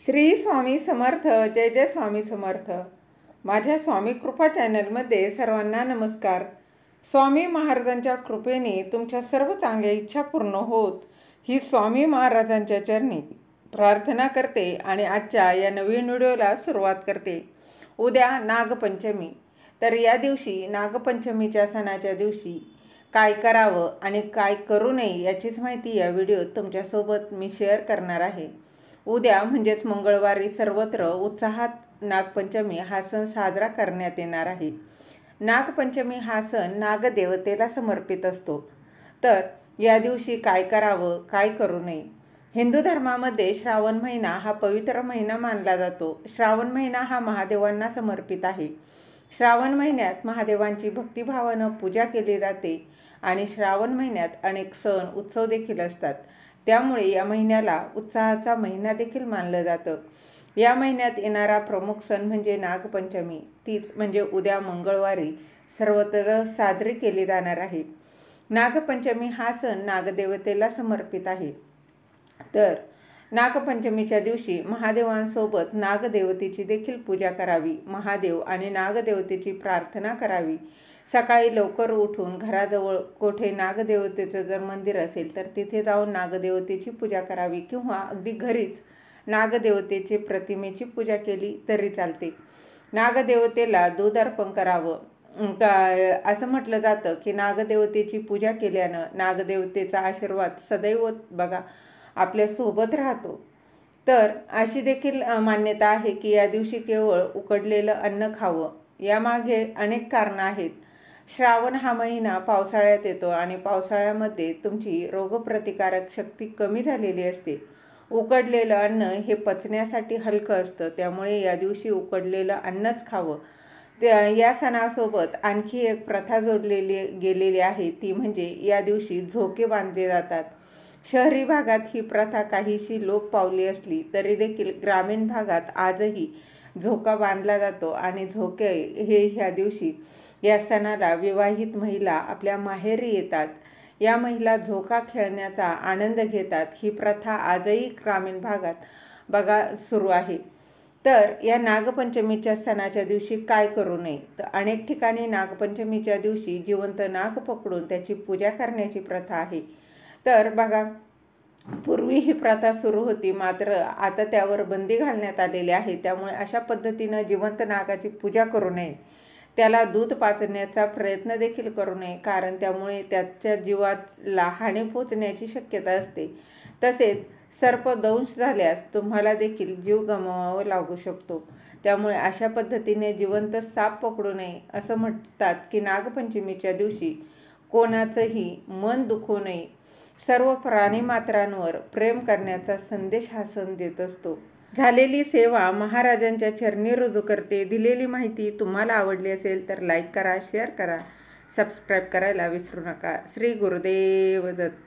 श्री स्वामी समर्थ. जय जय स्वामी समर्थ. माझ्या स्वामी कृपा चॅनलमध्ये सर्वांना नमस्कार. स्वामी महाराजांच्या कृपेने तुमच्या सर्व चांगल्या इच्छा पूर्ण होत ही स्वामी महाराजांच्या चरणी प्रार्थना करते आणि आजच्या या नवीन व्हिडिओला सुरुवात करते. उद्या नागपंचमी. तर या दिवशी नागपंचमीच्या सणाच्या दिवशी काय करावं आणि काय करू नये याचीच माहिती या व्हिडिओत तुमच्यासोबत मी शेअर करणार आहे. उद्या म्हणजेच मंगळवारी सर्वत्र उत्साहात नागपंचमी हा सण साजरा करण्यात येणार आहे. नागपंचमी हा सण नागदेवतेला समर्पित असतो. तर या दिवशी काय करावं, काय करू नये. हिंदू धर्मामध्ये श्रावण महिना हा पवित्र महिना मानला जातो. श्रावण महिना हा महादेवांना समर्पित आहे. श्रावण महिन्यात महादेवांची भक्तिभावानं पूजा केली जाते आणि श्रावण महिन्यात अनेक सण उत्सव देखील असतात. त्यामुळे या महिन्याला उत्साहाचा महिना देखील मानलं जातं. या महिन्यात येणारा प्रमुख सण म्हणजे नागपंचमी. तीच म्हणजे उद्या मंगळवारी सर्वत्र साजरी केली जाणार आहे. नागपंचमी हा सण नागदेवतेला समर्पित आहे. तर नागपंचमीच्या दिवशी महादेवांसोबत नागदेवतेची देखील पूजा करावी. महादेव आणि नागदेवतेची प्रार्थना करावी. सकाळी लवकर उठून घराजवळ कोठे नागदेवतेचं जर मंदिर असेल तर तिथे जाऊन नागदेवतेची पूजा करावी किंवा अगदी घरीच नागदेवतेची प्रतिमेची पूजा केली तरी चालते. नागदेवतेला दूध अर्पण करावं. असं म्हटलं जातं की नागदेवतेची पूजा केल्यानं नागदेवतेचा आशीर्वाद सदैव बघा आपल्यासोबत राहतो. तर अशी देखील मान्यता आहे की या दिवशी केवळ उकडलेलं अन्न खावं. यामागे अनेक कारणं आहेत. श्रावण हा महिना पावसाळ्यात येतो आणि पावसाळ्यामध्ये तुमची रोगप्रतिकारक शक्ती कमी झालेली असते. उकडलेलं अन्न हे पचण्यासाठी हलकं असतं. त्यामुळे या दिवशी उकडलेलं अन्नच खावं. या सणासोबत आणखी एक प्रथा जोडलेली गेलेली आहे. ती म्हणजे या दिवशी झोके बांधले जातात. शहरी भागात ही प्रथा काहीशी लोप पावली असली तरी देखील ग्रामीण भागात आजही झोका बांधला जातो आणि झोके हे ह्या दिवशी या सणाला विवाहित महिला आपल्या माहेरी येतात. या महिला झोका खेळण्याचा आनंद घेतात. ही प्रथा आजही ग्रामीण भागात बघा सुरू आहे. तर या नागपंचमीच्या सणाच्या दिवशी काय करू नये. तर अनेक ठिकाणी नागपंचमीच्या दिवशी जिवंत नाग पकडून त्याची पूजा करण्याची प्रथा आहे. तर बघा पूर्वी ही प्रथा सुरू होती, मात्र आता त्यावर बंदी घालण्यात आलेली आहे. त्यामुळे अशा पद्धतीनं जिवंत नागाची पूजा करू नये. त्याला दूध पाजण्याचा प्रयत्न देखील करू नये, कारण त्यामुळे त्याच्या जीवाला हानी पोचण्याची शक्यता असते. तसेच सर्पदंश झाल्यास तुम्हाला देखील जीव गमवावा लागू शकतो. त्यामुळे अशा पद्धतीने जिवंत साप पकडू नये. असं म्हणतात की नागपंचमीच्या दिवशी कोणाचंही मन दुखवू नये. सर्व प्राणीमात्रांवर प्रेम करण्याचा संदेश हा सण देत असतो. झालेली सेवा महाराजांच्या चरणी रुजू करते. दिलेली माहिती तुम्हाला आवडली असेल तर लाईक करा, शेअर करा, सबस्क्राईब करायला विसरू नका. श्री गुरुदेव दत्त.